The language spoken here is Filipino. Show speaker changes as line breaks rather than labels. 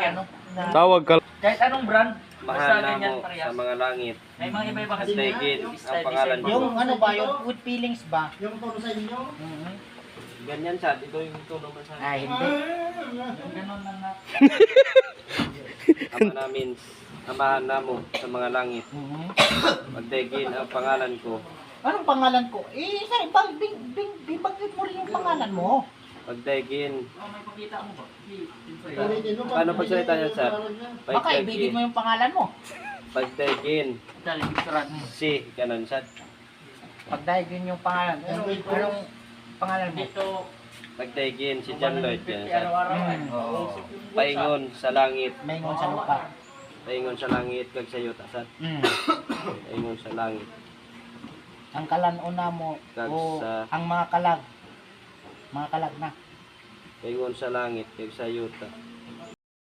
ano, na,
Tawag ka.
kahit anong brand,
Mahal
basta
na
ganyan
mo
parehas.
sa mga langit.
May mga iba-iba kasi
Astigid ang pangalan ko.
Yung ano ba, yung with feelings ba?
Yung tono sa inyo.
Mhm.
Ganyan siya. Ito yung tunog mo sa
Ay, hindi.
Yung ganun lang na.
ama namin. Amahan na mo sa mga langit.
Mhm.
Astigid ang pangalan ko.
Anong pangalan ko? Eh, bibanggit mo rin yung pangalan mo.
Pagdaigin.
Oh, may pakita mo ba?
Ulitin mo,
Paano pagsalita niya, sir?
Baka ibigin mo yung pangalan mo.
Pagdaigin.
Dali, picturean.
Si, ganun siya.
Pagdaigin yung pangalan. Anong pangalan mo?
Dito,
Pagdaigin si John Lloyd. Ganun siya.
araw-araw.
Oo.
Paingon sa langit.
Maingon sa lupa.
Paingon sa langit. Kag sayo tasan.
Mm.
Paingon sa langit.
Ang kalanuna mo o ang mga kalag. Mga kalag na.
Paingon sa langit. Kag sayo ta.